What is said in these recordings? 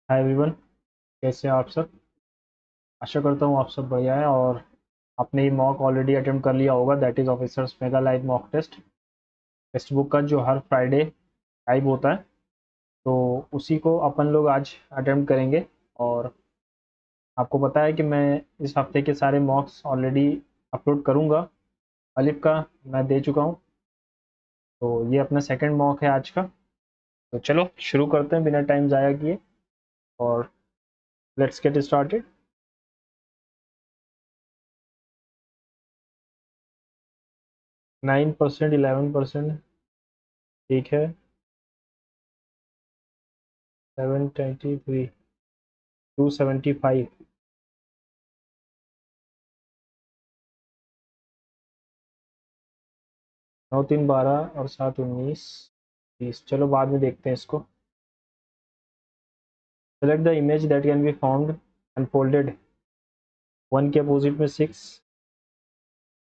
Hi everyone, कैसे हैं आप सब। आशा करता हूँ आप सब बढ़िया हैं और आपने ये मॉक ऑलरेडी अटेम्प्ट कर लिया होगा, that is officers mega live mock test. Textbook का जो हर फ्राइडे लाइव होता है, तो उसी को अपन लोग आज अटेम्प्ट करेंगे। और आपको पता है कि मैं इस हफ्ते के सारे मॉक्स ऑलरेडी अपलोड करूँगा। अलिफ का मैं दे चुका हूँ, तो ये अपना सेकंड मॉक है आज का। तो चलो शुरू करते हैं बिना टाइम ज़ाया किए, और लेट्स गेट स्टार्टेड। 9%, 11%, ठीक है। 723, 275, 9 3 12 और 7 19 20। चलो बाद में देखते हैं इसको। Select the image that can be found unfolded. 1 के अपोजिट में 6,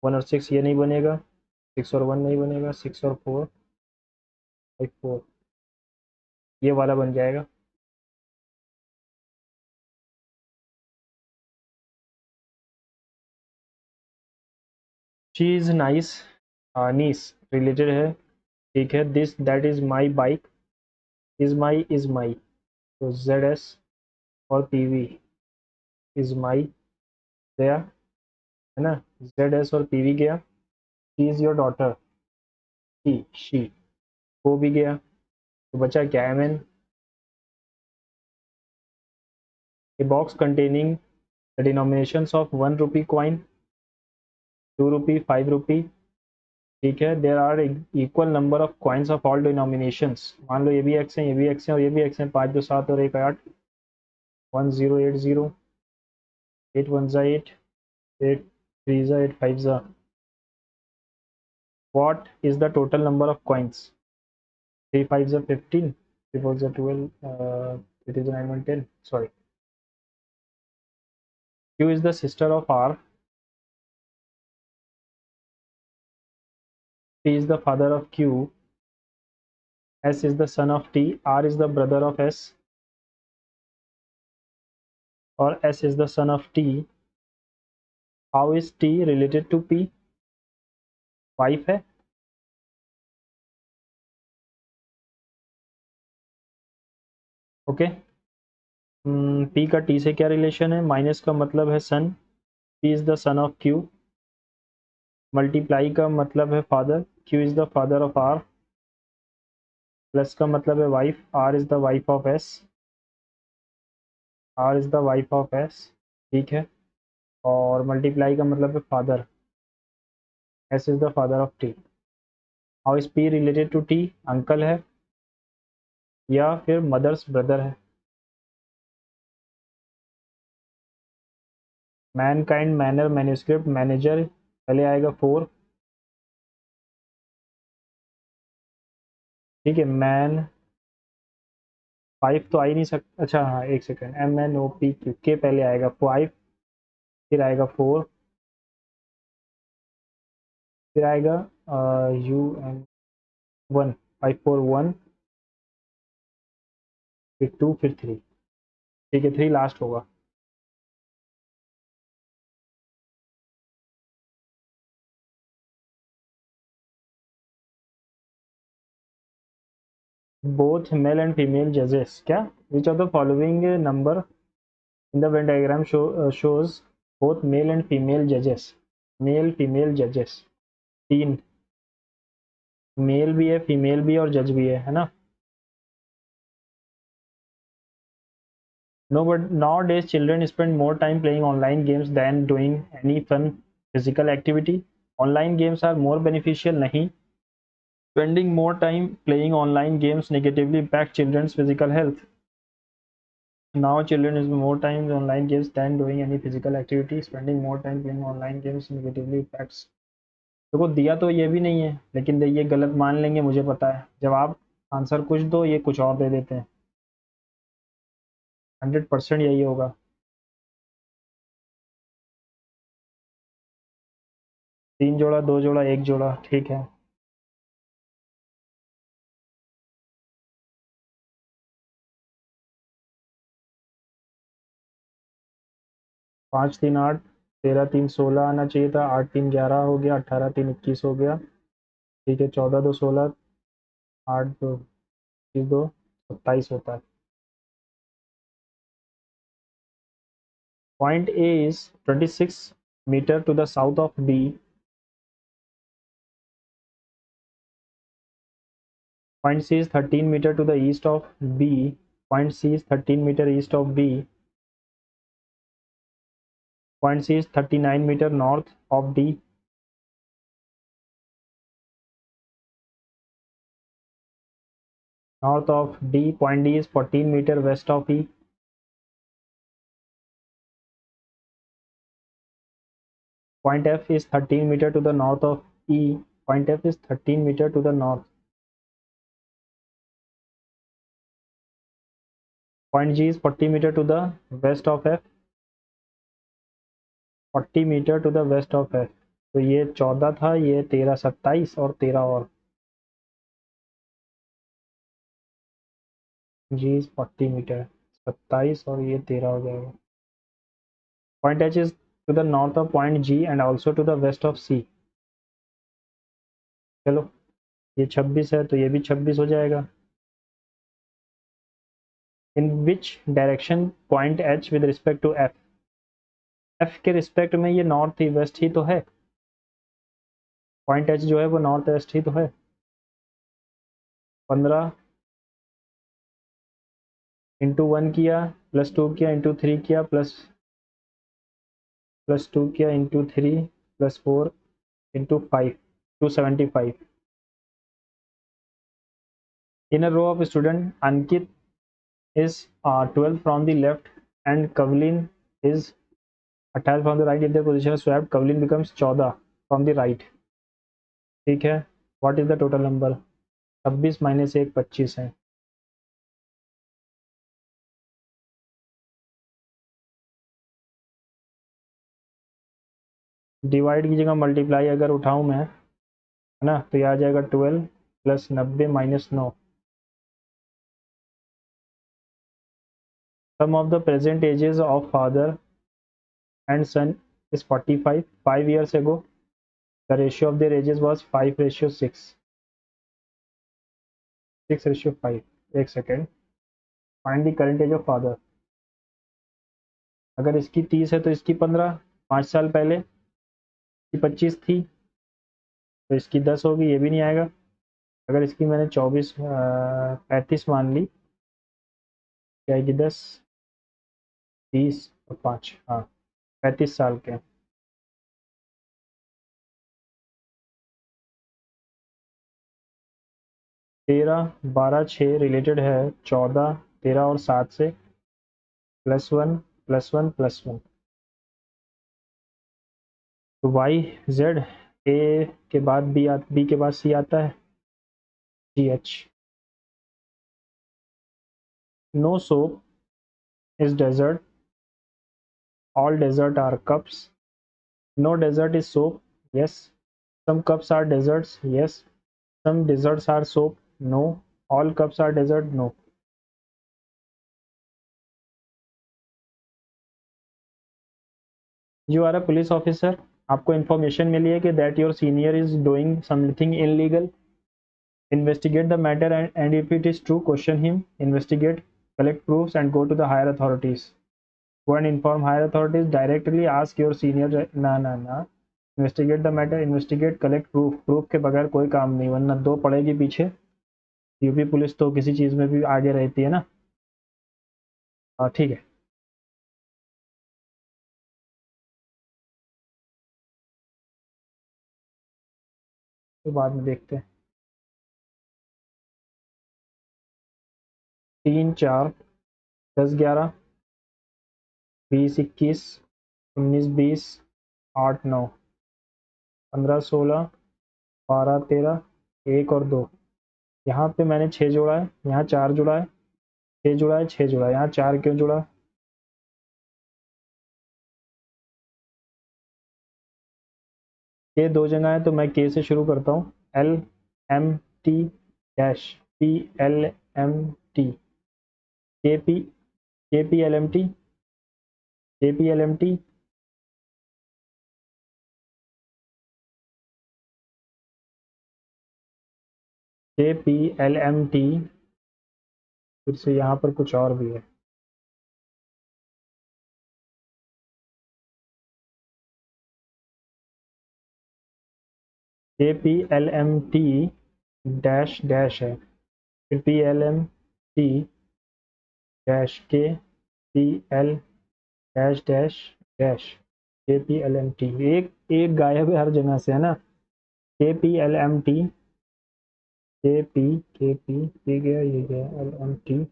1 और 6 ये नहीं बनेगा, 6 और 1 नहीं बनेगा, 6 और 4, 5 4 ये वाला बन जाएगा। She is nice, niece related है, ठीक है। This that is my bike, is my, तो जेड एस और पी वी इज़ माई गया, है ना। जेड एस और पी वी गया। She is your daughter, she वो भी गया, तो बचा क्या, M N. A box containing the denominations of 1 rupee coin, 2 rupee, 5 rupee, ठीक है। There are equal number of coins of all denominations. मान लो ये भी एक्स हैं, ये भी एक्स हैं और ये भी एक्स हैं। 5 2 7 और 1 8, 1080, 8 1 8, 8 3 8 5 जा। What is the total number of coins? 3 5 are 15, 3 4 are 12, 3 3 9 1 10. Sorry. Q is the sister of R. T is the father of Q. S is the son of T. R is the brother of S. और S is the son of T. How is T related to P? Wife है। Okay. P का T से क्या relation है? Minus का मतलब है son, P is the son of Q। Multiply का मतलब है father, Q is the father of R। Plus का मतलब है wife, R is the wife of S, R is the wife of S, ठीक है। और मल्टीप्लाई का मतलब है father, S is the father of T। How is P related to T? Uncle है या फिर मदर्स ब्रदर है। Mankind, manner, manuscript, manager, पहले आएगा 4, ठीक है। मैन 5 तो आ ही नहीं सकता, अच्छा हाँ एक सेकेंड, MNOP के पहले आएगा 5, फिर आएगा 4, फिर आएगा UN 1, 5 4 1, फिर 2, फिर 3, ठीक है। 3 लास्ट होगा। बोथ मेल एंड फीमेल जजेस, क्या? Which of the following number in the Venn diagram shows both male and female जजेस। मेल फीमेल जजेस, 3, मेल भी है, फीमेल भी है और जज भी है ना। No, but nowadays children spend more time playing online games than doing any fun physical activity. Online games are more beneficial, nahi. Spending more time playing online games negatively impact children's physical health. Now children is more time online games than doing any physical activity. Spending more time playing online games negatively impacts. देखो दिया तो ये भी नहीं है, लेकिन ये गलत मान लेंगे, मुझे पता है। जवाब आंसर कुछ दो, ये कुछ और दे देते हैं। 100% यही होगा। 3 जोड़ा, 2 जोड़ा, 1 जोड़ा, ठीक है। 5 3 8, 13 3 16 आना चाहिए था, 8 3 11 हो गया, 18 3 21 हो गया। ठीक है, 14 2 16, 8 2 2 27 होता है। Point A is 26 meter to the south of B. Point C is 13 meter to the east of B. Point C is 13 meter east of B. Point C is 39 meter north of D. North of D. Point D is 14 meter west of E. Point F is 13 meter to the north of E. Point F is 13 meter to the north. Point G is 40 meter to the west of F. 40 metre to the west of F. तो ये 14 था, ये 13 27 और 13 और जी is 40 metre, 27 और ये 13 हो जाएगा। Point H is to the north of point G and also to the west of C. चलो ये 26 है तो ये भी 26 हो जाएगा। In which direction point H with respect to F. F के रिस्पेक्ट में ये नॉर्थ ही वेस्ट ही तो है, पॉइंट एच जो है वो नॉर्थ वेस्ट ही तो है। 15 इंटू 1 किया, प्लस 2 किया, इंटू 3 किया, प्लस 2 किया, into 3 plus 4 into 5, 275। In a row of student, Ankit is 12 from the left and Kavlin is 18 from the right. If their position is swapped, Kavlin becomes 14 from the right. ठीक है, what is the total number? 26 minus 1 25 है। Divide की जगह multiply अगर उठाऊं मैं, है ना, तो ये आ जाएगा 12 plus 90 minus 9। Sum of the present ages of father and son is 45. 5 years ago the ratio of their ages was 5:6, 6:5। एक second, find the current age of father. अगर इसकी 30 है तो इसकी 15, 5 साल पहले इसकी 25 थी तो इसकी 10 होगी, ये भी नहीं आएगा। अगर इसकी मैंने 24 35 मान ली, क्या आएगी? 10 30 और 5, हाँ 35 साल के। 13 12 6 रिलेटेड है 14 13 और 7 से, +1 +1 +1। तो वाई जेड, ए के बाद बी के बाद सी आता है, G H. No soap is desert, all desert are cups. No desert is soap, yes. Some cups are deserts, yes. Some deserts are soap, no. All cups are desert, no. You are a police officer, आपको information मिली है कि that your senior is doing something illegal. Investigate the matter and if it is true, question him. Investigate, collect proofs and go to the higher authorities. Go and inform higher authorities. Directly ask your senior. ना investigate the matter, investigate, collect proof के बगैर कोई काम नहीं, वरना 2 पड़ेगी पीछे। UP police तो किसी चीज़ में भी आगे रहती है ना। हाँ ठीक है, तो बाद में देखते हैं। 3 4 10 11 20 21 19 20 8 9 15 16 12 13 1 और 2। यहाँ पे मैंने 6 जोड़ा है, यहाँ 4 जुड़ा है, 6 जुड़ा है, 6 जुड़ा है, यहाँ 4 क्यों जुड़ा? के 2 जगह है तो मैं के से शुरू करता हूँ। L M T dash P L M T, K P L M T, K P L M T, KPLMT, फिर से यहाँ पर कुछ और भी है। KPLMT डैश डैश है, फिर PLMT dash KPL dash dash dash KPLMT। एक एक गायब है हर जगह से, है ना। KPLMT, KP ये गया, ये गया, LMT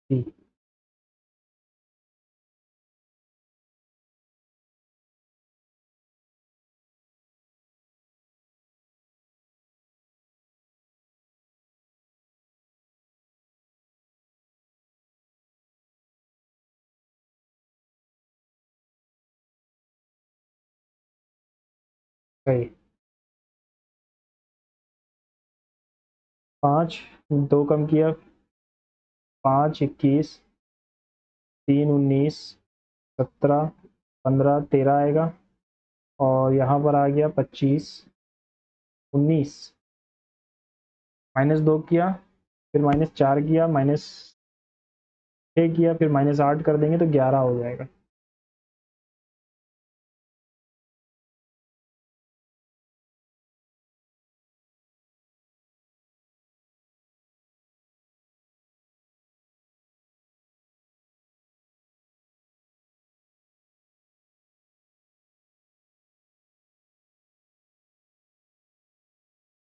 T। सही। 5, 2 कम किया, 5 21, 3 19, 17 15 13 आएगा, और यहाँ पर आ गया 25 19, -2 किया, फिर -4 किया, -6 किया, फिर -8 कर देंगे तो 11 हो जाएगा।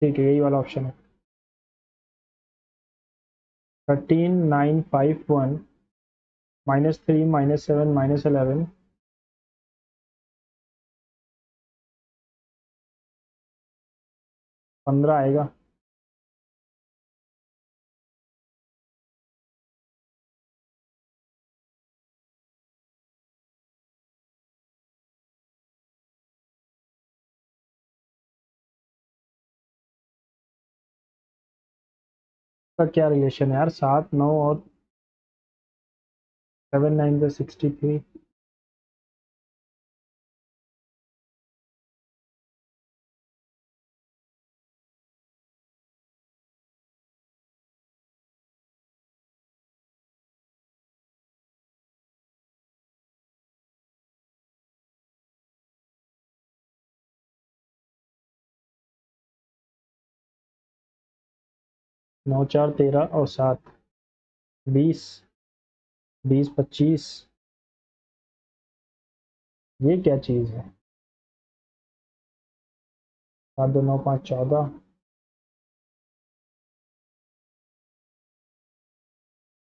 ठीक है, यही वाला ऑप्शन है। 13951 -3 -7 -11, 15 आएगा। का क्या रिलेशन है यार, 7 9 और 7 9 का 63। नौ चार 13 और 7 20, 20 25, ये क्या चीज़ है। 7 2 9 5 14,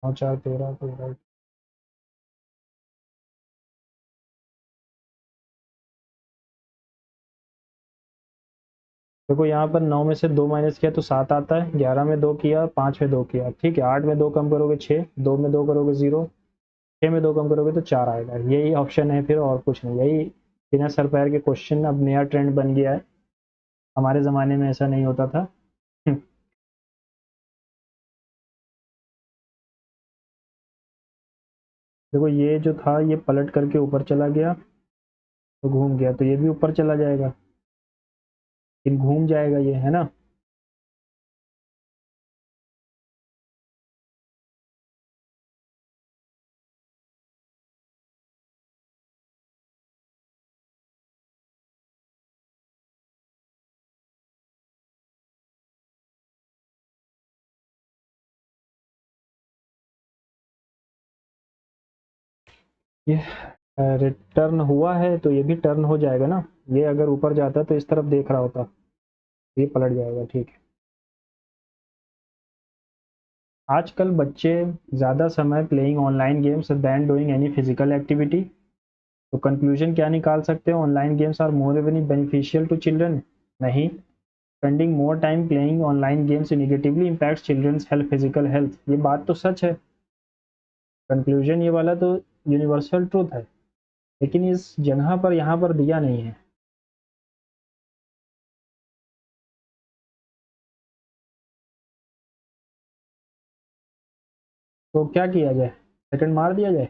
9 4 13 13। देखो यहाँ पर 9 में से 2 माइनस किया तो 7 आता है, 11 में 2 किया, 5 में 2 किया, ठीक है। 8 में 2 कम करोगे 6, 2 में 2 करोगे 0, 6 में 2 कम करोगे तो 4 आएगा। यही ऑप्शन है फिर, और कुछ नहीं। यही बिना सर पैर के क्वेश्चन अब नया ट्रेंड बन गया है, हमारे ज़माने में ऐसा नहीं होता था। देखो ये जो था ये पलट करके ऊपर चला गया, तो घूम गया, तो ये भी ऊपर चला जाएगा, फिर घूम जाएगा ये, है ना। ये रिटर्न हुआ है तो ये भी टर्न हो जाएगा ना। ये अगर ऊपर जाता तो इस तरफ देख रहा होता, ये पलट जाएगा, ठीक है। आजकल बच्चे ज़्यादा समय playing online games than doing any physical activity. तो कंक्लूजन क्या निकाल सकते हो, online games are more even beneficial to children. नहीं, spending more time playing online games negatively impacts children's health, physical health. ये बात तो सच है, कंक्लूजन ये वाला तो यूनिवर्सल ट्रूथ है, लेकिन इस जगह पर यहाँ पर दिया नहीं है। तो क्या किया जाए, सेकंड मार दिया जाए।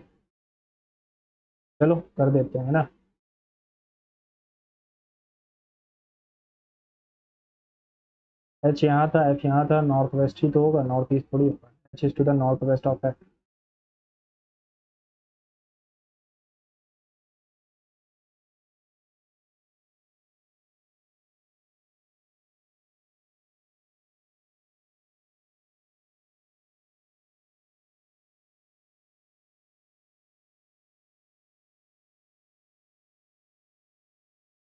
चलो कर देते हैं, है ना। एच यहाँ था, एफ यहाँ था, नॉर्थ वेस्ट ही तो होगा, नॉर्थ ईस्ट थोड़ी होगा। H is to the north west of F.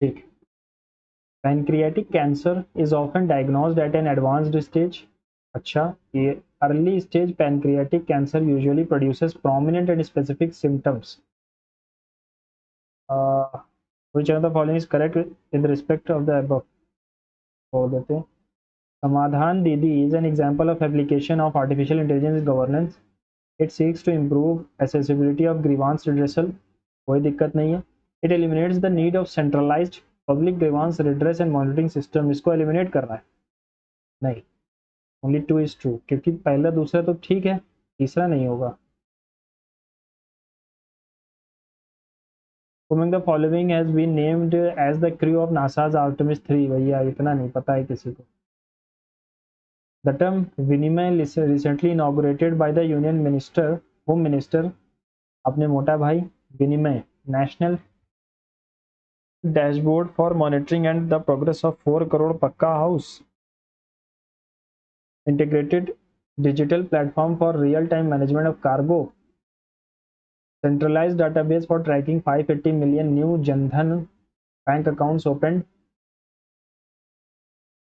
ठीक। Pancreatic cancer is often diagnosed at an advanced stage. अच्छा, ये early stage pancreatic cancer usually produces prominent and specific symptoms. Which of the following is correct in respect of the above. बोल देते हैं। समाधान दीदी is an example of application of artificial intelligence governance. It seeks to improve accessibility of grievance redressal. कोई दिक्कत नहीं है। It eliminates the need of centralized public grievance redress and monitoring system. इसको eliminate कर रहा है? नहीं। Only two is true, क्योंकि पहला दूसरा तो ठीक है, तीसरा नहीं होगा। Among the following has been named as the crew of NASA's Artemis 3। भैया इतना नहीं पता है किसी को। The term विनिमय recently inaugurated by the Union Minister, Home Minister, अपने मोटा भाई विनिमय, National Dashboard for Monitoring and the Progress of 4 crore पक्का house, Integrated Digital Platform for Real-Time Management of Cargo, Centralized Database for Tracking 580 million new Jan Dhan bank accounts opened,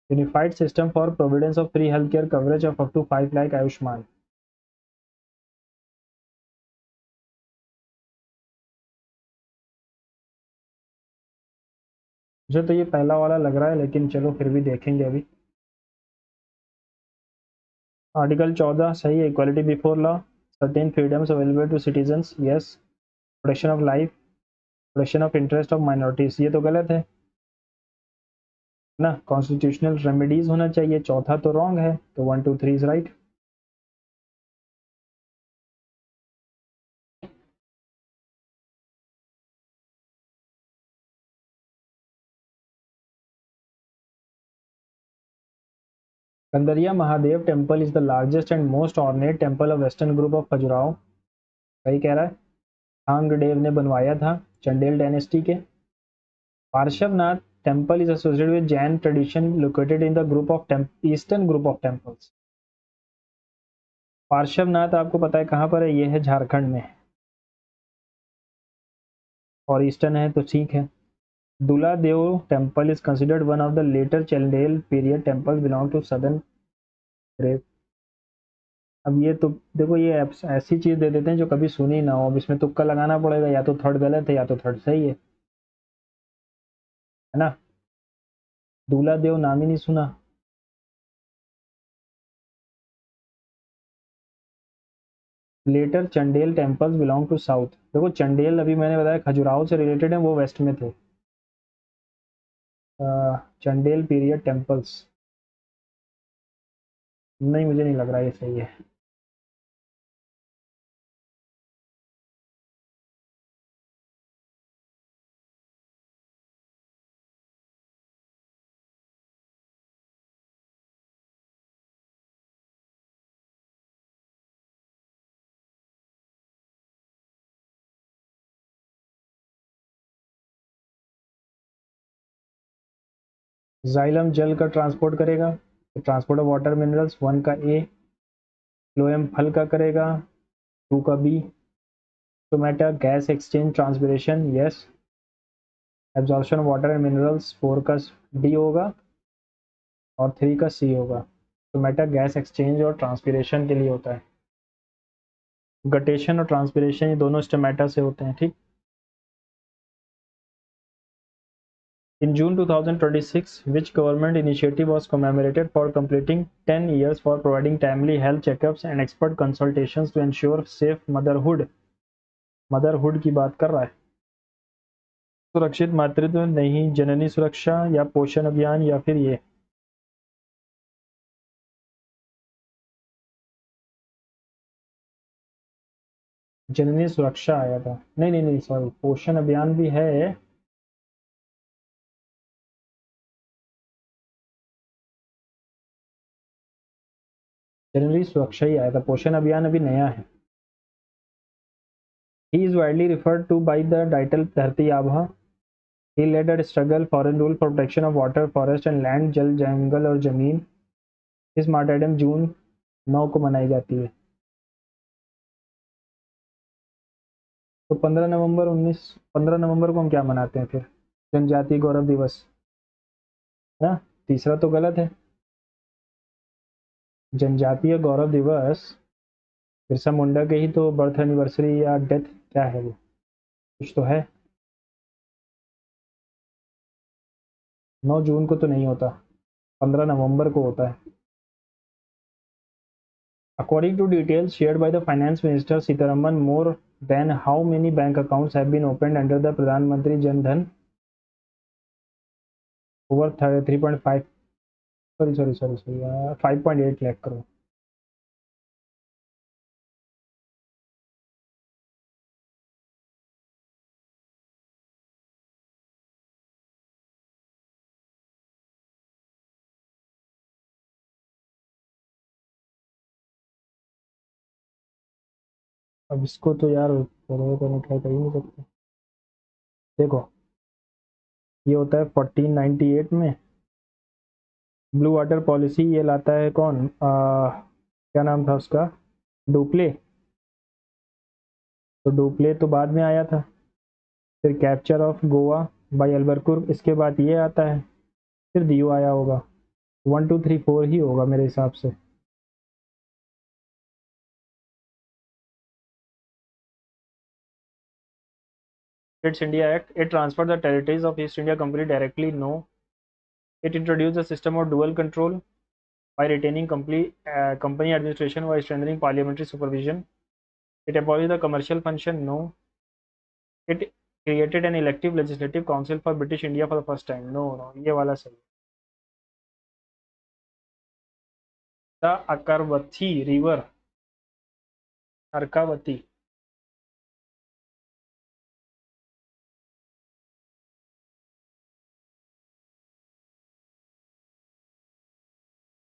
Unified System for Providence of Free Healthcare Coverage of up to 5 lakh Ayushman। मुझे तो ये पहला वाला लग रहा है, लेकिन चलो फिर भी देखेंगे अभी। आर्टिकल 14 सही है, equality before law, certain freedoms available to citizens, yes. Protection of life, protection of interest of minorities, ये तो गलत है ना। कॉन्स्टिट्यूशनल रेमेडीज होना चाहिए, चौथा तो रॉन्ग है, तो 1 2 3 is right. Kandariya Mahadev temple is the largest and most ornate temple of western group of Khajuraho. सही कह रहा है, थांगडेव ने बनवाया था, चंडेल डायनेस्टी के। Parshvanath temple is associated with Jain tradition located in the group of eastern group of temples. Parshvanath आपको पता है कहाँ पर है, ये है झारखंड में, और ईस्टर्न है तो ठीक है। Duladev temple is considered one of the later Chandel period temples belong to southern Grave। अब ये तो देखो, ये ऐसी चीज दे देते हैं जो कभी सुनी ना हो, अब इसमें तुक्का लगाना पड़ेगा, या तो थर्ड गलत है या तो थर्ड सही है ना। दूलादेव नाम ही नहीं सुना। Later Chandel temples belong to south. देखो चंडेल अभी मैंने बताया खजुराहो से रिलेटेड है, वो वेस्ट में थे। चंडेल पीरियड टेम्पल्स, नहीं मुझे नहीं लग रहा ये सही है। जाइलम जल का ट्रांसपोर्ट करेगा, ट्रांसपोर्ट ऑफ वाटर मिनरल्स 1 का ए। फ्लोएम फल का करेगा, 2 का B. Stomata gas exchange transpiration, yes. Absorption of water and minerals 4 का डी होगा, और 3 का सी होगा। टोमेटा गैस एक्सचेंज और ट्रांसपिरेशन के लिए होता है। गटेशन और ट्रांसपिरेशन ये दोनों स्टोमेटा से होते हैं, ठीक। In June 2026, which government initiative was commemorated for completing 10 years for providing timely health checkups and expert consultations to ensure safe motherhood? Motherhood की बात कर रहा है। सुरक्षित मातृत्व नहीं, जननी सुरक्षा या पोषण अभियान या फिर ये। जननी सुरक्षा आया था, नहीं नहीं नहीं सॉरी, पोषण अभियान भी है। जनरली सुरक्षा ही आया था, पोषण अभियान अभी नया है। He is widely referred to by the title Dharti Aaba. He led a struggle foreign rule for protection of water forest and land, जल जंगल और जमीन। इस मार्टाइडम जून 9 को मनाई जाती है। तो 15 नवंबर को हम क्या मनाते हैं फिर? जनजातीय गौरव दिवस, है ना? तीसरा तो गलत है। जनजातीय गौरव दिवस बिरसा मुंडा के ही तो बर्थ एनिवर्सरी या डेथ, क्या है वो, कुछ तो है। 9 जून को तो नहीं होता, 15 नवंबर को होता है। According to details shared by the Finance Minister Sitaraman, more than how many bank accounts have been opened under the Pradhan Mantri Jan Dhan? Over 3.5, sorry, 5.8 lakh crore. अब इसको तो यार फॉलो करने ट्राई कर ही नहीं सकते। देखो, ये होता है 1498 में। ब्लू वाटर पॉलिसी ये लाता है कौन, क्या नाम था उसका, डुप्ले। तो डुप्ले तो बाद में आया था। फिर कैप्चर ऑफ गोवा बाय अल्बरकुर, इसके बाद ये आता है। फिर दियो आया होगा। 1 2 3 4 ही होगा मेरे हिसाब से। Its India Act, it transferred the territories of East India Company directly. No. It introduced a system of dual control by retaining company administration while strengthening parliamentary supervision. It abolished the commercial function. No. It created an elective legislative council for British India for the first time. No, no, ये वाला सही। The Akarvathi River, Arkavathi.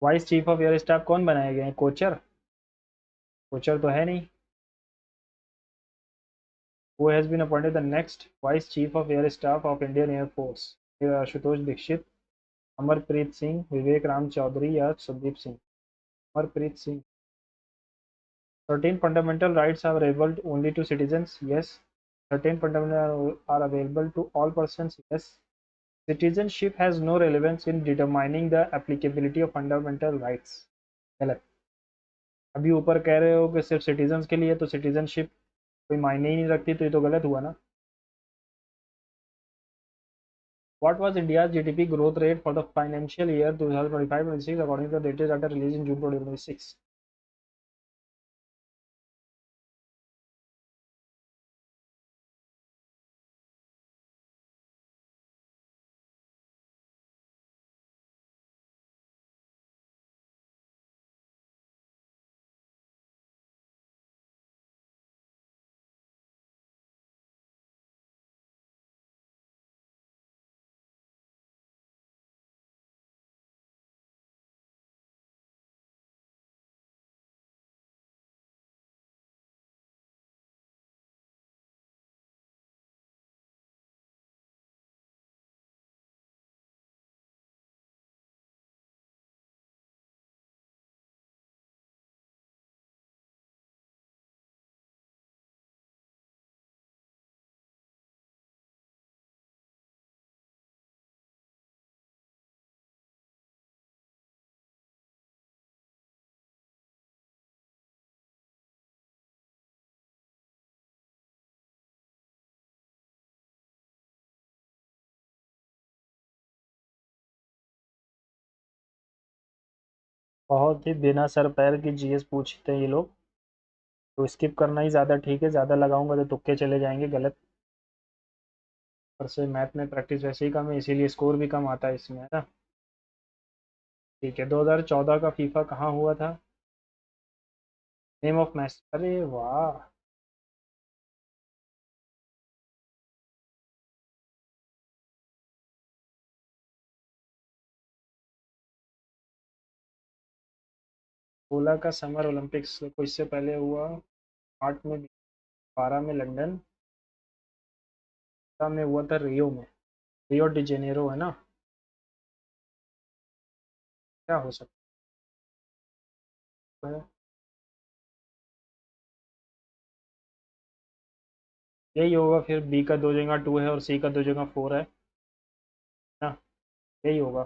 Vice chief of air staff कौन बनाए गए हैं? कोचर? कोचर तो है नहीं। Who has been appointed the next Vice Chief of Air Staff of Indian Air Force? Ashutosh Dixit, Amarpreet Singh, विवेक राम चौधरी या Sandeep Singh? Amarpreet Singh. Certain fundamental rights are available only to citizens. Yes. Certain fundamental are available to all persons. Yes. Citizenship has no relevance in determining the applicability of fundamental rights. गलत। अभी ऊपर कह रहे हो कि सिर्फ citizens के लिए, तो सिटीजनशिप कोई मायने ही नहीं रखती, तो ये तो गलत हुआ ना। What was India's GDP growth rate for the financial year 2025-26 according to the latest data released in June 2026? बहुत ही बिना सर पैर की जीएस पूछते हैं ये लोग, तो स्किप करना ही ज़्यादा ठीक है। ज़्यादा लगाऊंगा तो तुक्के चले जाएंगे गलत। पर से मैथ में प्रैक्टिस वैसे ही कम है, इसीलिए स्कोर भी कम आता है इसमें, है ना? ठीक है, 2014 का फीफा कहाँ हुआ था? नेम ऑफ मैच, अरे वाह। 16 का समर ओलंपिक्स देखो इससे पहले हुआ 8 में, 12 में लंदन, 17 में हुआ था रियो में। रियो डी जेनेरो है ना। क्या हो सकता है? यही होगा फिर, बी का 2 जगह 2 है और सी का 2 जगह 4 है ना। यही होगा।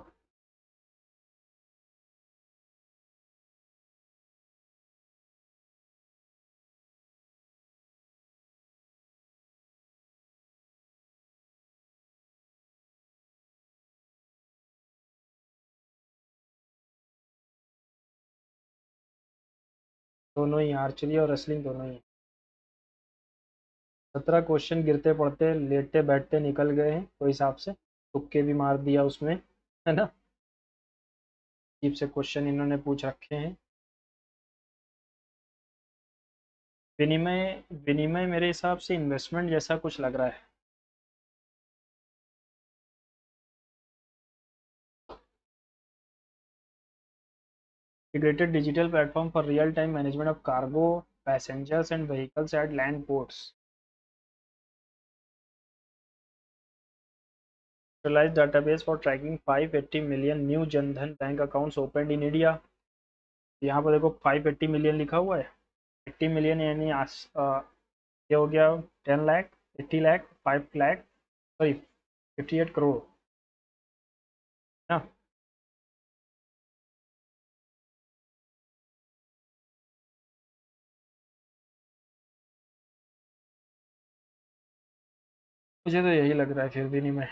दोनों ही आर्चरी और रेसलिंग दोनों ही। 17 क्वेश्चन गिरते पड़ते लेटते बैठते निकल गए हैं तो हिसाब से तुक्के भी मार दिया उसमें, है ना। अजीब से क्वेश्चन इन्होंने पूछ रखे हैं। विनिमय, विनिमय मेरे हिसाब से इन्वेस्टमेंट जैसा कुछ लग रहा है। Integrated digital platform for real time management of cargo, passengers and vehicles at land ports. Centralized database for tracking 580 million new Jan Dhan bank accounts opened in India। यहाँ पर देखो 580 मिलियन लिखा हुआ है। 80 मिलियन यानी ये हो गया 10 लाख, 80 लाख, 5 लाख, सॉरी 58 करोड़ ना। मुझे तो यही लग रहा है फिर भी नहीं मैं।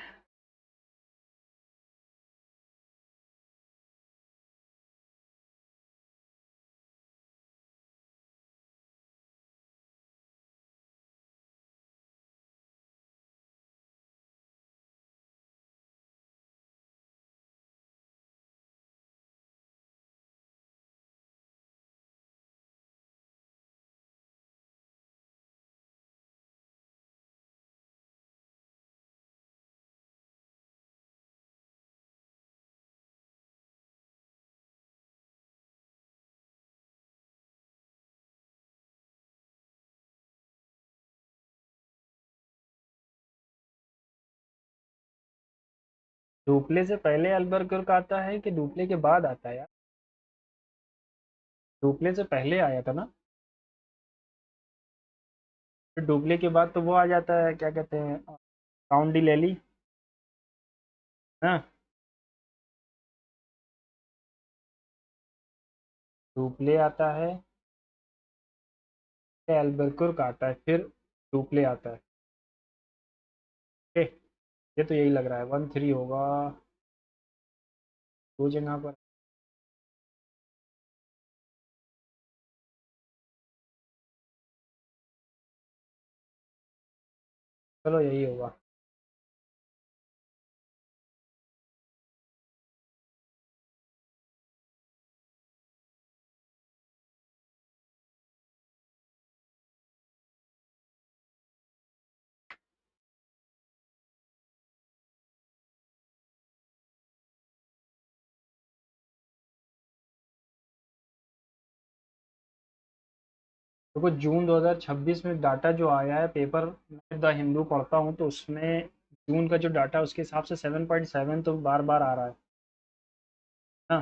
डुप्ले से पहले अल्बरकर्क आता है कि डुप्ले के बाद आता है यार? डुप्ले से पहले आया था ना। फिर डुप्ले के बाद तो वो आ जाता है, क्या कहते हैं, काउंट डी लैली, हाँ। डुप्ले आता है, फिर अल्बरकर्क आता है, फिर डुप्ले आता है। ओके, ये तो यही लग रहा है 1-3 होगा। 2 जगह पर। चलो यही होगा। देखो जून 2026 में डाटा जो आया है, पेपर मैं द हिंदू पढ़ता हूँ तो उसमें जून का जो डाटा है उसके हिसाब से 7.7 तो बार बार आ रहा है ना।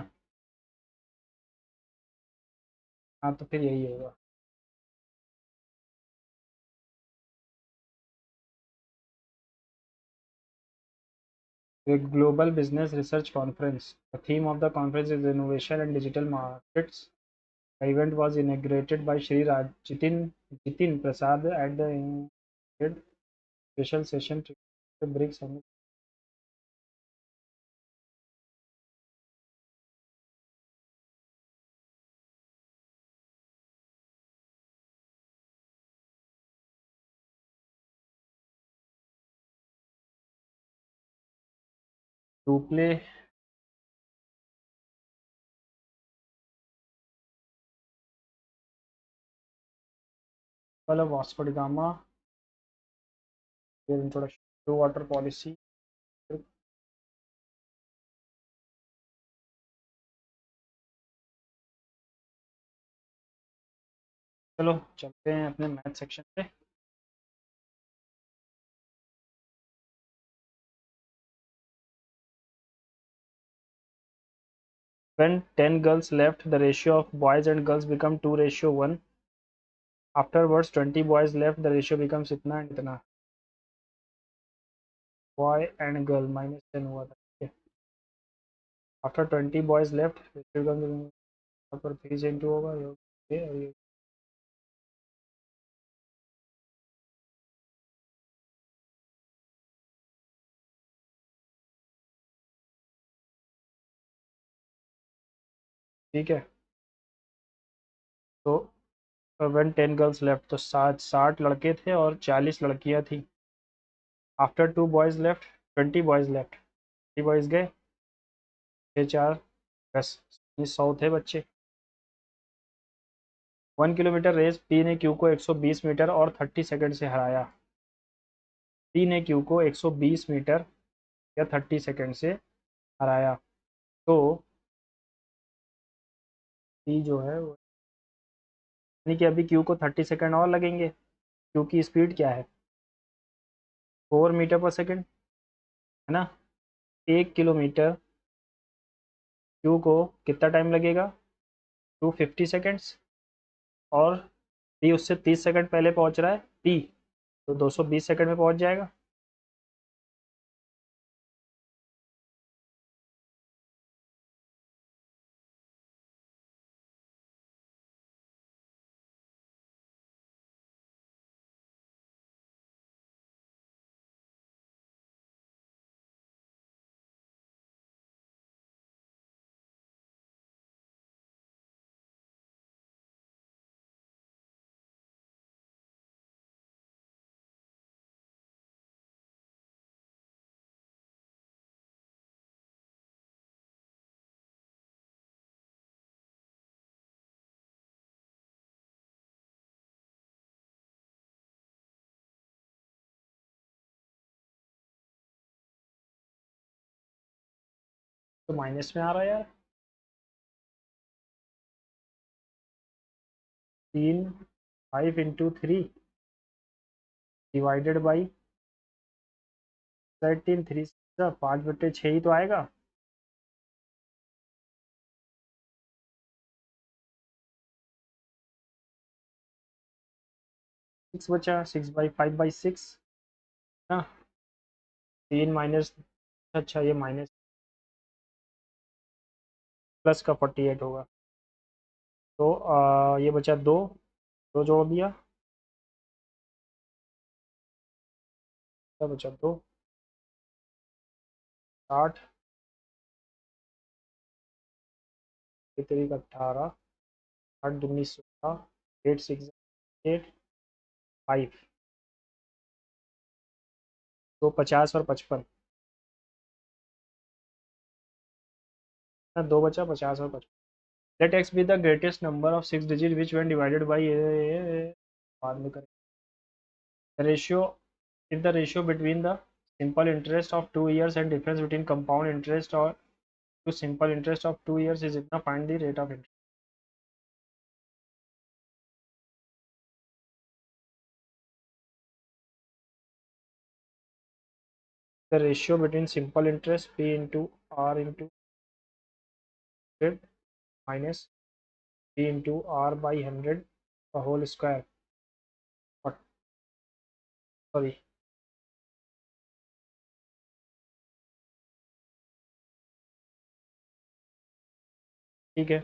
हाँ तो फिर यही होगा। एक global business research conference, the theme of the conference is innovation and digital markets. The event was inaugurated by Shri Jitin Prasad at the special session to the BRICS Summit। Dupleix, वाला Vasco da Gama, फिर introduction to water policy. चलो चलते हैं अपने math section पे। When 10 girls left, the ratio of boys and girls become 2:1. Afterwards, 20 boys left, the ratio becomes इतना and इतना. Boy and girl -10 हुआ था, ठीक है. After 20 boys left, ratio becomes यहाँ पर 3 से इंटू होगा ये और ये. ठीक है. तो when 10 girls left, तो 60 लड़के थे और 40 लड़कियां थी. After 2 boys left, 20 boys left. 20 boys गए, 6 4 10 100 थे बच्चे. 1 किलोमीटर रेस पी ने क्यू को 120 मीटर और 30 सेकंड से हराया. पी ने क्यू को 120 मीटर या 30 सेकंड से हराया. तो पी जो है वो, यानी कि अभी क्यू को 30 सेकंड और लगेंगे. क्यू की स्पीड क्या है, 4 मीटर पर सेकंड, है ना. 1 किलोमीटर क्यू को कितना टाइम लगेगा, 250 सेकंड्स. और पी उससे 30 सेकंड पहले पहुंच रहा है, पी तो 220 सेकंड में पहुंच जाएगा. तो माइनस में आ रहा है यार. 3 5 × 3 डिवाइडेड बाई 13, 3 5/6 ही तो आएगा. 6 बचा, 6/5/6 ना. 3 माइनस, अच्छा ये माइनस प्लस का 48 होगा. तो ये बचा 2, 2 जोड़ दिया, क्या बचा 2, 60, 18, 8 8 6 8 5, तो 50 और 55 ना. 2 बचा, 50 और 55. Let x be the greatest number of 6 digit which when divided by, बाद में करें. Ratio, if the ratio between the simple interest of 2 years and difference between compound interest or to simple interest of 2 years is itna, find the rate of interest. The ratio between simple interest p into r into 100 minus p into r by 100 the whole square. But sorry, ठीक है.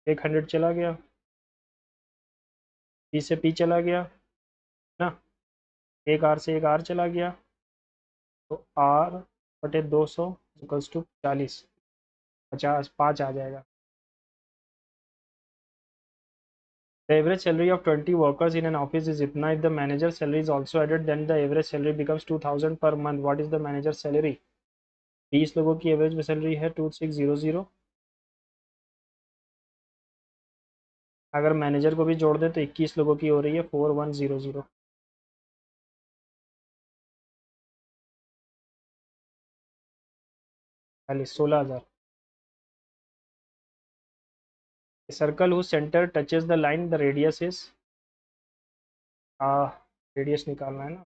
एक 100 चला गया, p से p चला गया ना. एक r से एक r चला गया, तो r/200 इक्वल्स टू 40, 50 5 आ जाएगा. The average salary of 20 workers in an office is itna. If the manager's salary is also added, then the average salary becomes 2000 per month. What is the manager's salary? 20 लोगों की average में salary है 2600. अगर manager को भी जोड़ दे तो 21 लोगों की हो रही है 4100. 16,000। Circle whose center touches the line, the radius is, radius निकालना है ना,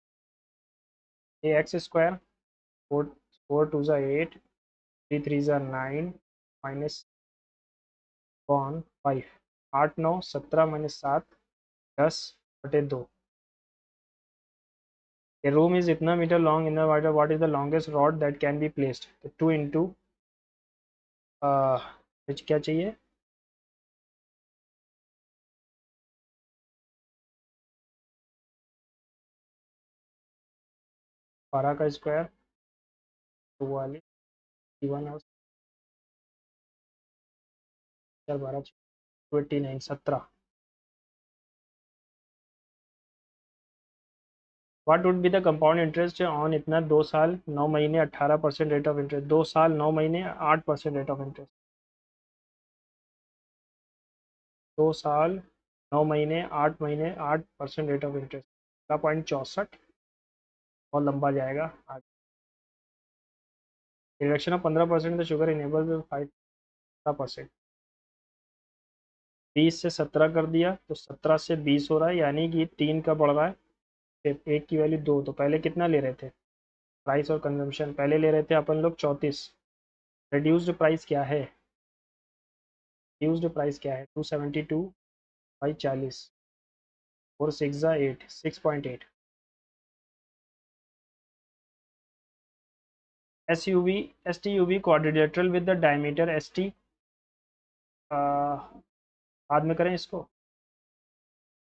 ए x square, four, 4 2 8, 3 3 9, -1 5, 8 9 17 -7 10/2। A room is इतना metre long in the water, what is the longest rod that can be placed. तो 2 इंटू क्या चाहिए, 12 का square 44, 1 और 12 29 17। What would be the compound interest on इतना 2 साल 9 महीने 18% रेट ऑफ इंटरेस्ट, 2 साल 9 महीने 8% रेट ऑफ इंटरेस्ट, 2 साल 9 महीने 8 महीने 8% रेट ऑफ इंटरेस्ट, 17.64। बहुत लंबा जाएगा। Reduction of 15% the sugar enable 5%। 20 से 17 कर दिया तो 17 से 20 हो रहा है, यानी कि 3 का बढ़ रहा है। फिर एक की वैल्यू 2, तो पहले कितना ले रहे थे, प्राइस और कंजम्पशन पहले ले रहे थे अपन लोग 34। रिड्यूस्ड प्राइस क्या है, रिड्यूस्ड प्राइस क्या है, 272/40, 4 6 8, 6.8। STUV quadrilateral with the diameter ST, बाद में करें इसको।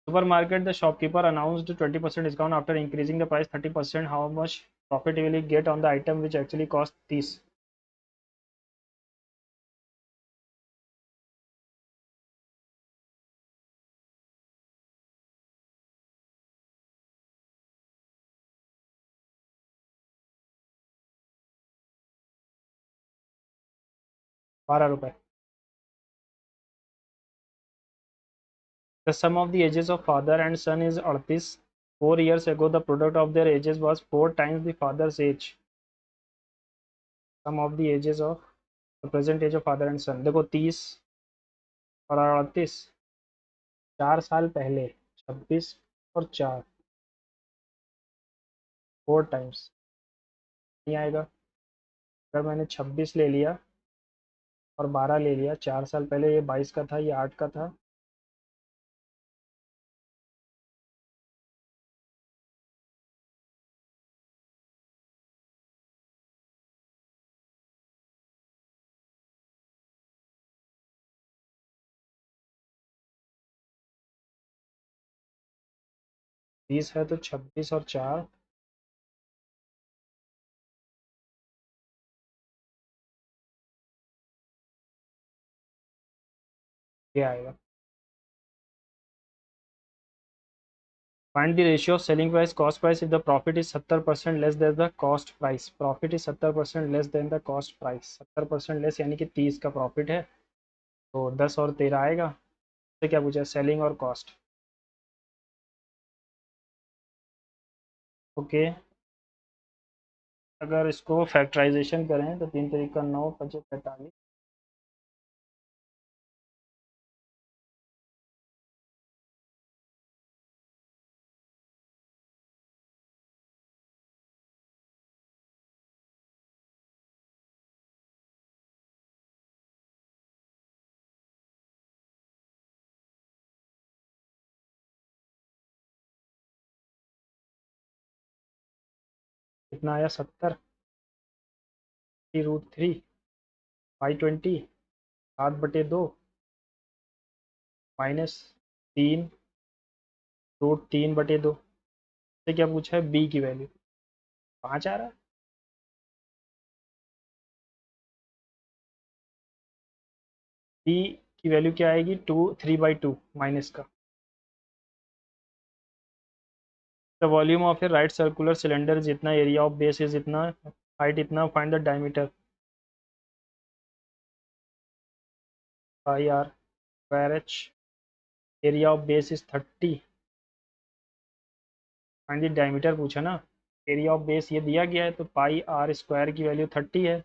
Supermarket, the shopkeeper announced 20% discount after increasing the price 30%. How much profit will he get on the item which actually cost 30? ₹12। The sum of the ages of father and son is 38. 4 years ago, the product of their ages was 4 times the father's age. Sum of the ages of the present age of father and son, देखो 30 और 38, 4 साल पहले 26 और 4, 4 times नहीं आएगा। अगर मैंने 26 ले लिया और 12 ले लिया, 4 साल पहले ये 22 का था, ये 8 का था, बीस है तो 26 और 4, ये आएगा। Find the ratio of selling price cost price if the profit is 70% less than the cost price। Profit is 70% less than the cost price, 70% less यानी कि 30 का प्रॉफिट है, तो 10 और 13 आएगा। तो क्या पूछा, सेलिंग और कॉस्ट। ओके, अगर इसको फैक्टराइजेशन करें तो 3 तरीका 9 5 45, कितना आया 70 की √3 520, 7/2 -3 √3/2 से क्या पूछा है, बी की वैल्यू 5 आ रहा है। बी की वैल्यू क्या आएगी, 3/2 माइनस का। The volume of A right circular cylinder जितना, एरिया ऑफ बेस इज इतना, हाइट इतना, find the diameter, πr²h, area of base is 30, find the diameter पूछा ना, एरिया ऑफ बेस ये दिया गया है तो πr² की वैल्यू 30 है,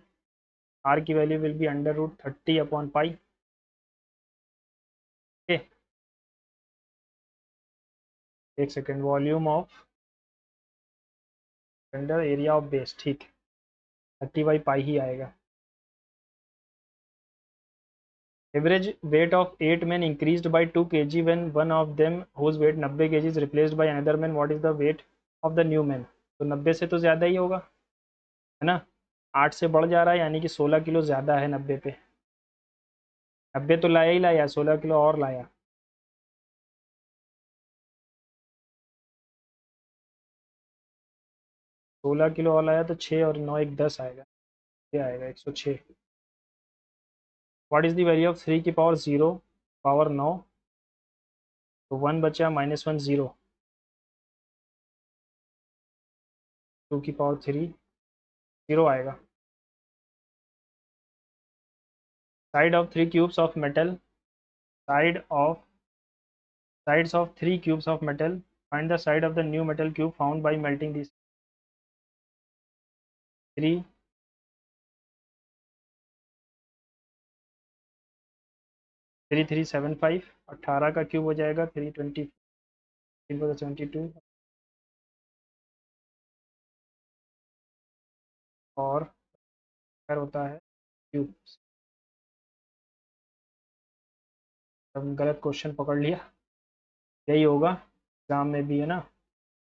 आर की वैल्यू विल बी √30/पाई। एक second, volume of cylinder, area of base, ठीक है, 30/पाई ही आएगा। Average weight of 8 men increased by 2 kg when one of them whose weight 90 kg is replaced by another man, what is the weight of the new man? तो 90 से तो ज़्यादा ही होगा, है ना। 8 से बढ़ जा रहा है, यानी कि 16 किलो ज़्यादा है 90 पे। 90 तो लाया ही लाया, 16 किलो और लाया। सोलह किलो और लाया तो 6 और 9 एक 10 आएगा, ये आएगा 106। What is the value of 3 की पावर 0 पावर 9? तो 1 बचा, -1 0, 2 की पावर 3 0 आएगा। Side of 3 cubes of metal, side of sides of 3 cubes of metal, find the side of the new metal cube found by melting these 3 3375। 18 का cube हो जाएगा 320, 372, और फिर होता है क्यूब। हम गलत क्वेश्चन पकड़ लिया, यही होगा एग्जाम में भी, है ना।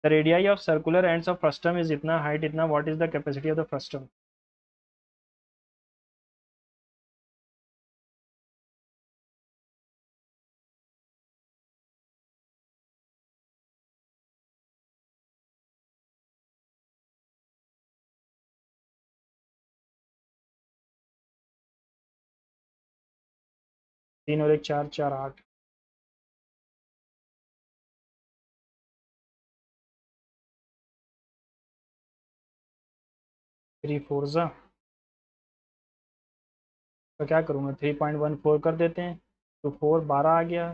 The radii of circular ends of frustum is इतना, हाइट इतना, what is the capacity of the frustum? तीन और एक चार, 4 8। 3 4 ज़ा, तो क्या करूँगा, 3.14 कर देते हैं, तो 4 12 आ गया।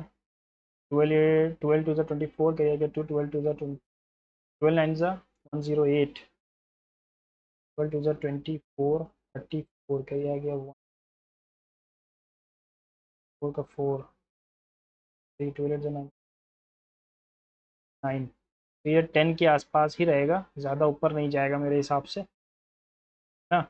12 12 टू ज़ा 24 करिएगा, 12 टू ज़ा 12 9 ज़ा 108, 12 टू ज़ा 24, 34 का ये आ गया, 4 का 4, 3 12 ज़ा 9। तो ये 10 के आसपास ही रहेगा, ज़्यादा ऊपर नहीं जाएगा मेरे हिसाब से, ना।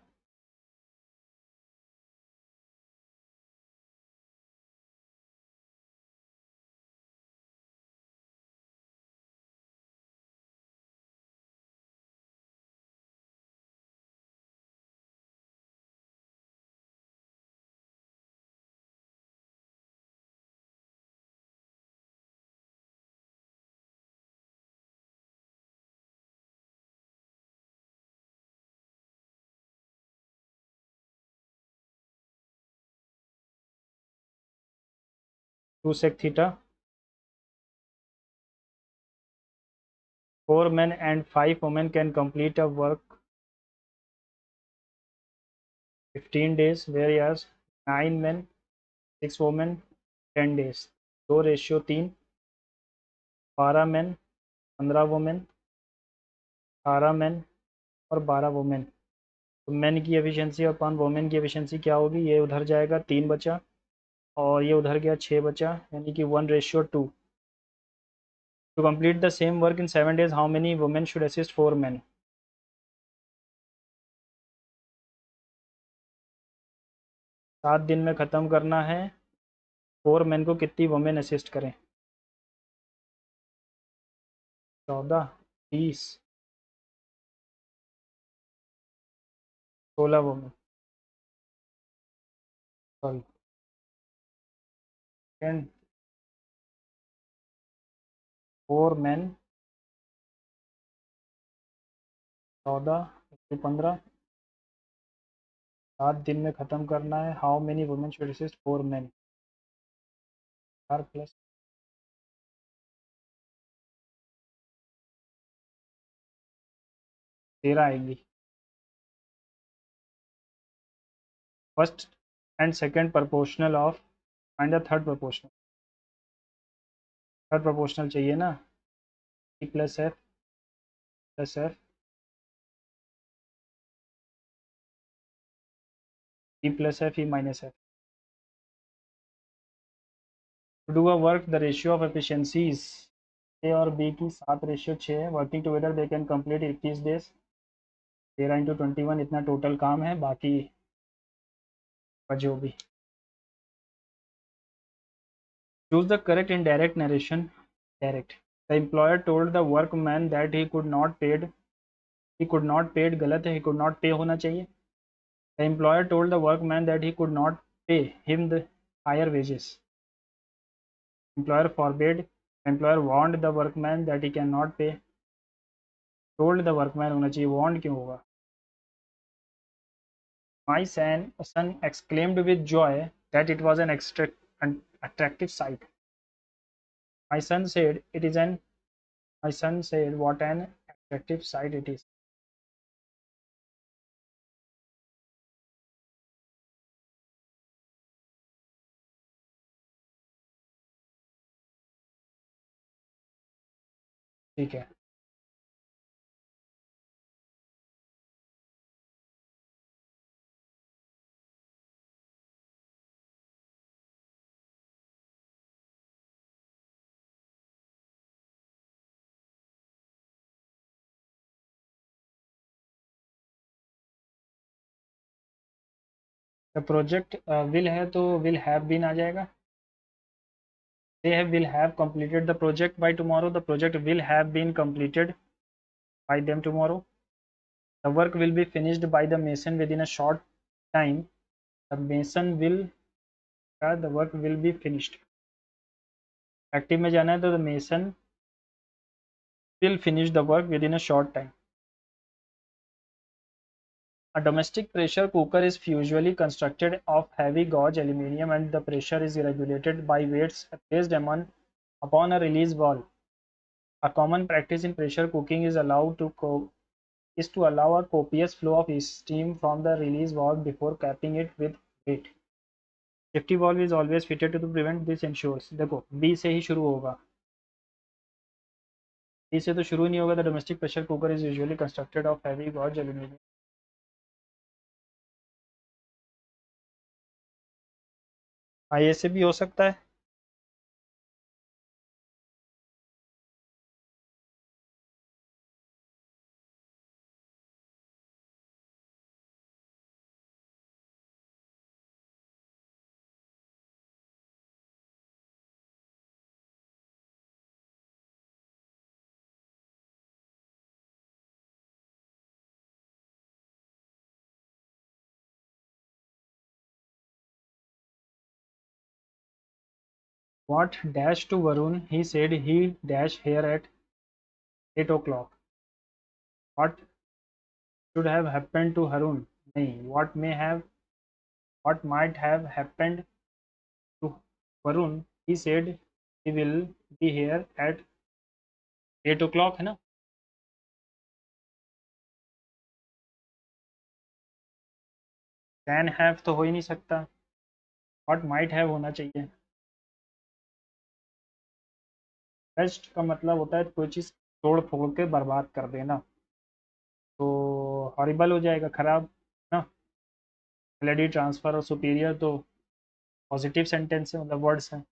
Two sec theta, 4 men and 5 women can complete a work 15 days, whereas 9 men 6 women 10 days। 2:3, 12 men 15 women, 18 man और 12 वुमेन। तो मैन की एफिशिएंसी अपॉन वुमेन की एफिशिएंसी क्या होगी, ये उधर जाएगा 3 बचा, और ये उधर गया 6 बचा, यानी कि 1:2। To complete the same work in 7 days, how many women should assist 4 men? 7 दिन में ख़त्म करना है, 4 men को कितनी वुमेन असिस्ट करें? 14, 30, 16 वुमेन, सॉरी, 4 men, 14, 15, 7 दिन में ख़त्म करना है, how many women should assist 4 men? 4 plus 13 आएंगी। First and second proportional of, and the third proportional, third proportional चाहिए ना, E plus F E plus F E minus F. To do a work the ratio of efficiencies A और B की 7:6 है। Working together they can complete 21 days. 13 × 21 इतना total काम है, बाकी जो भी। Choose the correct in direct narration. Direct, the employer told the workman that he could not paid गलत है, ही कुड नॉट पे होना चाहिए। The employer told the workman that he could not pay him the higher wages. Employer forbade, employer warned the workman that he can not pay. Told the workman होना चाहिए, warned क्यों होगा। My son exclaimed with joy that it was an attractive sight. My son said, "It is an." My son said, "What an attractive sight it is." ठीक है। The project will है तो will have been आ जाएगा। Will have completed the project by tomorrow. The project will have been completed by them tomorrow. The work will be finished by the mason within a short time. The mason will The work will be finished. Active में जाना है तो the mason will finish the work within a short time. A domestic pressure cooker is usually constructed of heavy gauge aluminium and the pressure is regulated by weights placed upon a release valve. A common practice in pressure cooking is to allow a copious flow of steam from the release valve before capping it with weight. Safety valve is always fitted to prevent this ensures. देखो B से ही शुरू होगा, B से तो शुरू ही नहीं होगा। The domestic pressure cooker is usually constructed of heavy gauge aluminium. हाँ, ये से भी हो सकता है। What dash to Varun? He said he dash here at 8 o'clock. What should have happened to Harun? नहीं, what might have happened to Varun? He said he will be here at 8 o'clock है ना। Can have तो हो ही नहीं सकता, what might have होना चाहिए। Best का मतलब होता है कोई चीज़ तोड़ फोड़ के बर्बाद कर देना, तो हॉरिबल हो जाएगा, खराब ना। मेलेडी ट्रांसफर और सुपीरियर तो पॉजिटिव सेंटेंस है, मतलब वर्ड्स हैं।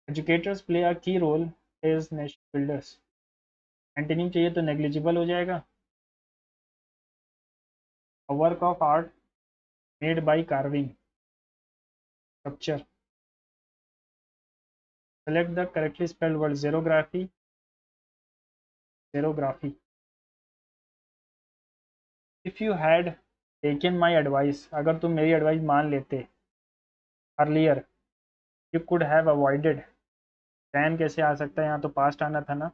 Educators play a key role as nation builders, antonym चाहिए तो नेग्लिजिबल हो जाएगा। A work of art made by carving, sculpture. Select the correctly spelled word, xerography, xerography. If you had taken my advice, अगर तुम मेरी advice मान लेते, earlier you could have avoided. Can कैसे आ सकता है, यहाँ तो पास्ट आना था ना।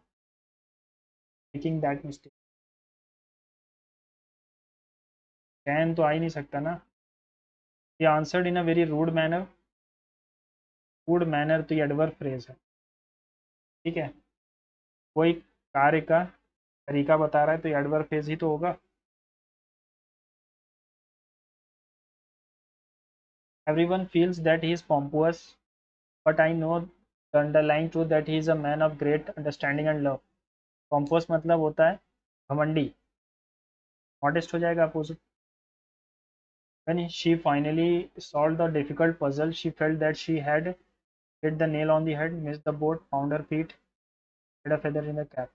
टेकिंग दैट मिस्टेक, कैन तो आ ही नहीं सकता ना। ये answered in a very rude manner, rude manner तो ये एडवर्ब फ्रेज है, ठीक है। कोई कार्य का तरीका बता रहा है तो ये एडवर्ब फ्रेज ही तो होगा। Everyone feels that he is pompous, but I know the underlying truth that he is a man of great understanding and love. Pompous मतलब होता है घमंडी, मॉडेस्ट हो जाएगा opposite. When she finally solved the difficult puzzle, she felt that she had hit the nail on the head, missed the boat, found her feet, had a feather in the cap.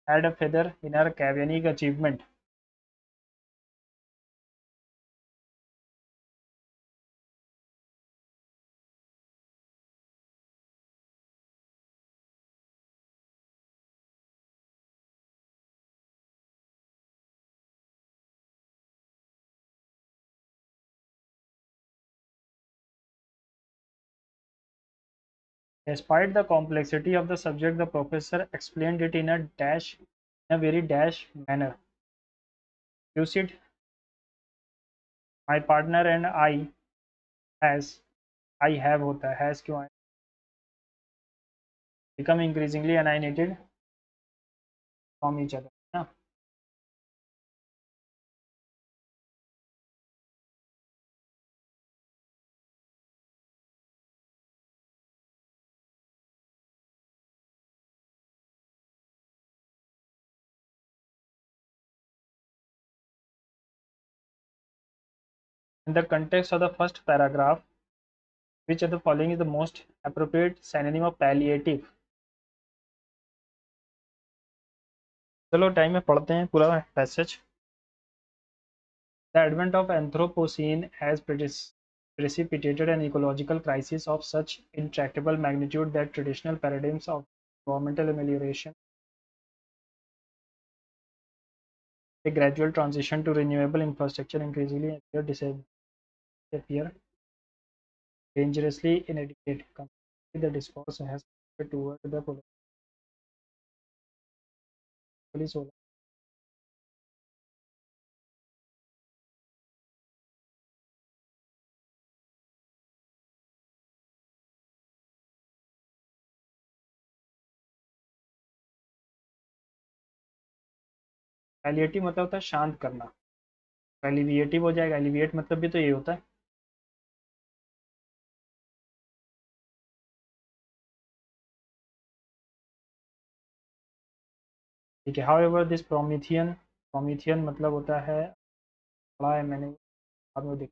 Had a feather in her cap यानी एक achievement. Despite the complexity of the subject, the professor explained it in a very dash manner. Lucid, my partner and has, I have होता है, has क्यों आया? Become increasingly alienated from each other. ना? In the context of the first paragraph, which of the following is the most appropriate synonym of palliative? चलो time में पढ़ते हैं पूरा passage. The advent of Anthropocene has precipitated an ecological crisis of such intractable magnitude that traditional paradigms of environmental amelioration, a gradual transition to renewable infrastructure, increasingly appear dangerously inadequate. Consequently, the discourse has shifted toward the politically solar. Palliative मतलब होता है शांत करना. एलिविएटिव हो जाएगा. Alleviate मतलब भी तो ये होता है. ठीक है. However, this Promethean मतलब होता है, पढ़ा है मैंने, बाद में देख.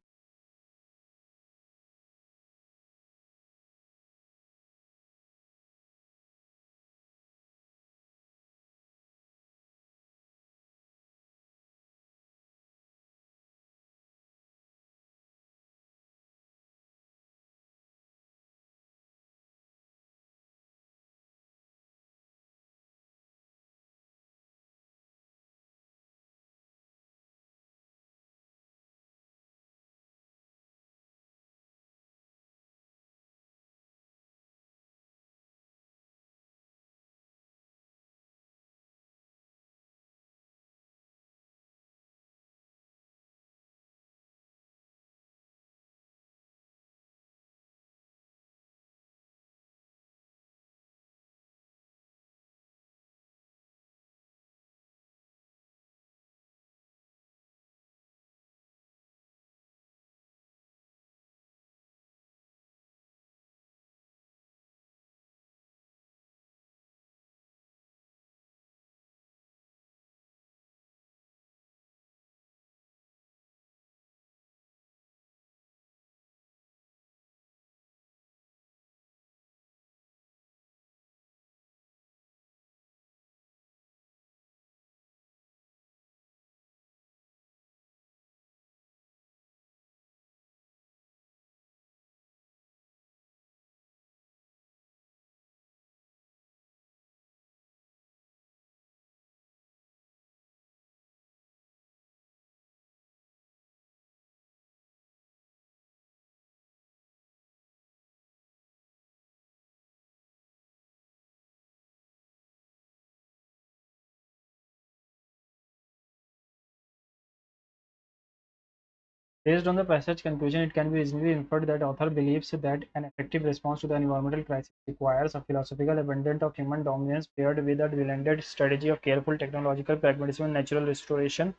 Based on the passage conclusion, it can be reasonably inferred that author believes that an effective response to the environmental crisis requires a philosophical abandonment of human dominance paired with a blended strategy of careful technological pragmatism and natural restoration.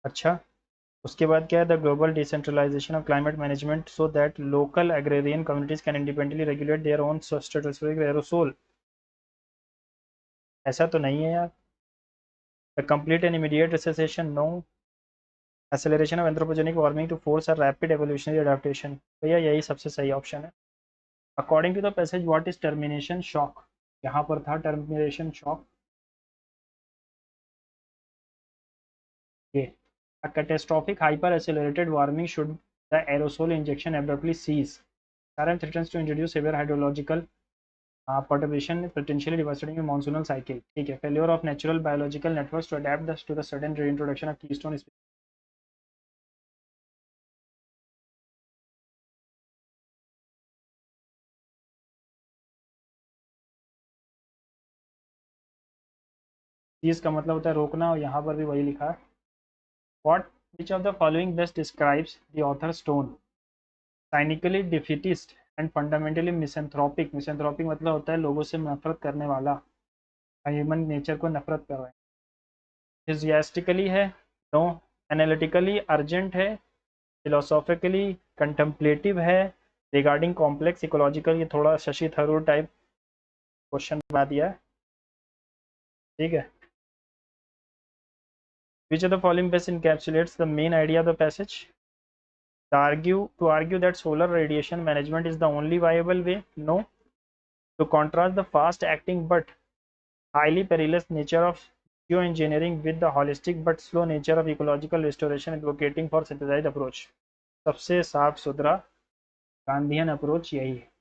अच्छा, उसके बाद क्या है? The global decentralization of climate management so that local agrarian communities can independently regulate their own stratospheric aerosol. ऐसा तो नहीं है यार. The complete and immediate cessation, no. Acceleration of anthropogenic warming to force a rapid evolutionary adaptation. भैया यही सबसे सही option है। According to the passage what is termination shock, यहाँ पर था टर्मिनेशन शॉक। ये a catastrophic hyper-accelerated warming should the aerosol injection abruptly cease. Current threatens to introduce severe hydrological perturbation, potentially devastating a monsoonal cycle. ठीक है, failure of natural biological networks to adapt to the sudden reintroduction of keystone species. का मतलब होता है रोकना, और यहाँ पर भी वही लिखा है। What which of the following best describes the author's tone? Cynically defeatist and fundamentally misanthropic. Misanthropic मतलब होता है लोगों से नफरत करने वाला, ह्यूमन नेचर को नफरत कर रहा है। enthusiastically है, नो। एनालिटिकली अर्जेंट है, फिलोसॉफिकली कंटेम्पलेटिव है, रिगार्डिंग कॉम्प्लेक्स इकोलॉजिकल, ये थोड़ा शशि थरूर टाइप क्वेश्चन बना दिया है, ठीक है। Which of the following best encapsulates the main idea of the passage? To argue that solar radiation management is the only viable way? No. To contrast the fast acting but highly perilous nature of geoengineering with the holistic but slow nature of ecological restoration, advocating for synthesized approach. सबसे साफ सुथरा Gandhian approach यही है।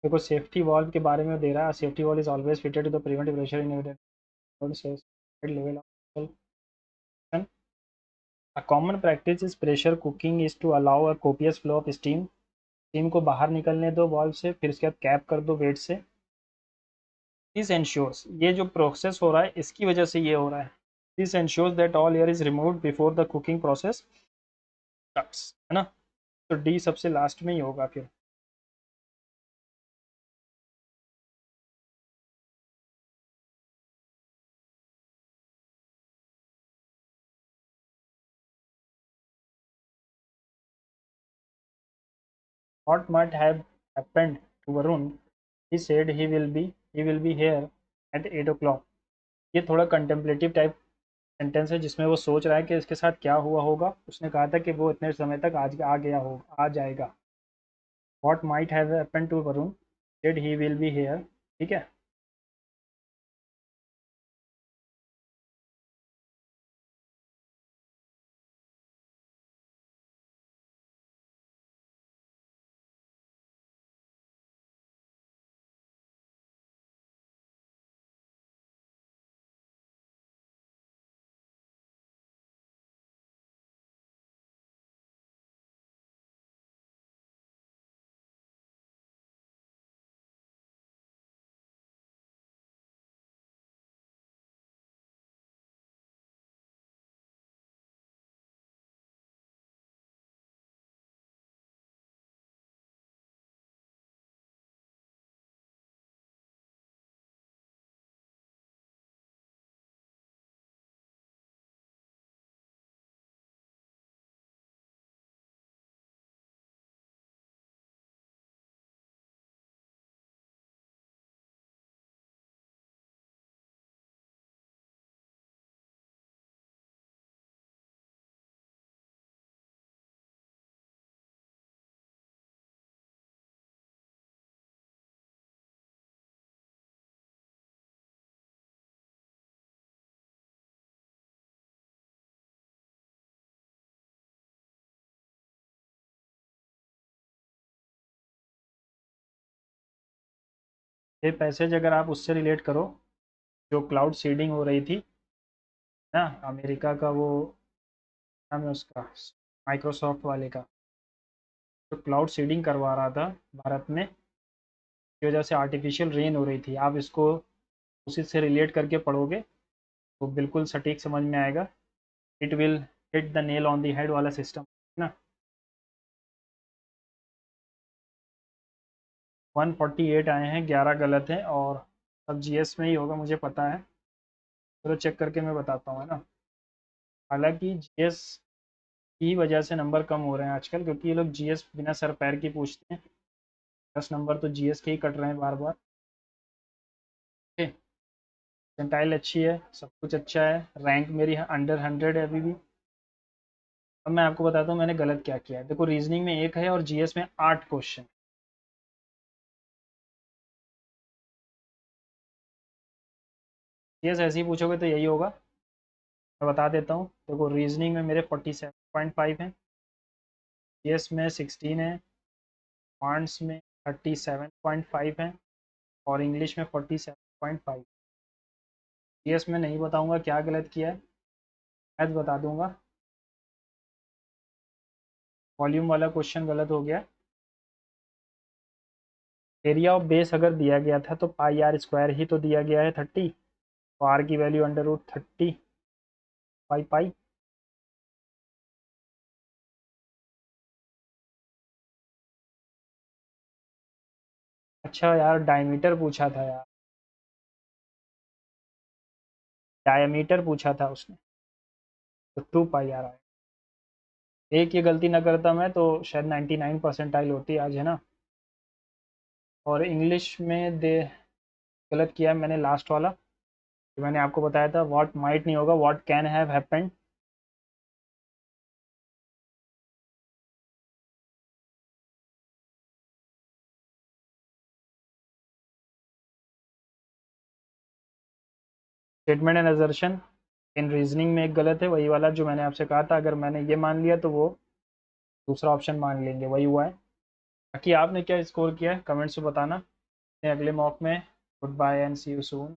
देखो safety valve के बारे में दे रहा है, safety valve is always fitted to the prevent pressure in level off. A common practice is pressure cooking is to allow a copious flow of steam. Steam को बाहर निकलने दो वॉल्व से, फिर उसके बाद कैप कर दो वेट से। दिस एंश्योर्स, ये जो प्रोसेस हो रहा है इसकी वजह से ये हो रहा है। This ensures that all air is removed before the cooking process starts, है ना। तो डी सबसे लास्ट में ही होगा फिर। What might have happened to Varun? He said he will be here at 8 o'clock. ये थोड़ा कंटेम्पलेटिव टाइप सेंटेंस है जिसमें वो सोच रहा है कि इसके साथ क्या हुआ होगा। उसने कहा था कि वो इतने समय तक आज आ गया होगा, आ जाएगा। What might have happened to Varun? Said he will be here. ठीक है। ये पैसेज अगर आप उससे रिलेट करो जो क्लाउड सीडिंग हो रही थी, ना, अमेरिका का वो नाम है उसका, माइक्रोसॉफ्ट वाले का, जो क्लाउड सीडिंग करवा रहा था भारत में, की वजह से आर्टिफिशियल रेन हो रही थी। आप इसको उसी से रिलेट करके पढ़ोगे तो बिल्कुल सटीक समझ में आएगा। It will hit the nail on the head वाला सिस्टम ना। 148 आए हैं, 11 गलत हैं, और सब जीएस में ही होगा मुझे पता है। चलो चेक करके मैं बताता हूँ, है ना। हालांकि जीएस की वजह से नंबर कम हो रहे हैं आजकल, क्योंकि ये लोग जीएस बिना सर पैर की पूछते हैं। 10 नंबर तो जीएस के ही कट रहे हैं बार बार। सेंटाइल अच्छी है, सब कुछ अच्छा है, रैंक मेरी अंडर 100 है अभी भी। अब मैं आपको बताता हूँ मैंने गलत क्या किया है। देखो, रीजनिंग में 1 है और जीएस में 8 क्वेश्चन। जीएस ऐसे ही पूछोगे तो यही होगा। मैं बता देता हूँ, देखो रीजनिंग में मेरे 47.5 हैं, जीएस में 16 है, क्वांट्स में 37.5 है, और इंग्लिश में 47.5। जीएस में नहीं बताऊंगा क्या गलत किया है, मैथ बता दूंगा। वॉल्यूम वाला क्वेश्चन गलत हो गया। एरिया ऑफ बेस अगर दिया गया था तो पाई आर स्क्वायर ही तो दिया गया है 30, तो आर की वैल्यू अंडर रूट 30 पाई पाई। अच्छा यार, डायमीटर पूछा था यार, डायमीटर पूछा था उसने, तो 2 पाई आर आया। एक ये गलती ना करता मैं तो शायद 99 परसेंटाइल होती आज, है ना। और इंग्लिश में दे गलत किया है मैंने, लास्ट वाला जो मैंने आपको बताया था, व्हाट माइट नहीं होगा, what can have happened. Statement and assertion in reasoning में एक गलत है, वही वाला जो मैंने आपसे कहा था, अगर मैंने ये मान लिया तो वो दूसरा ऑप्शन मान लेंगे, वही हुआ है। बाकी आपने क्या स्कोर किया है कमेंट्स में बताना। अगले मॉक में। Goodbye and see you soon.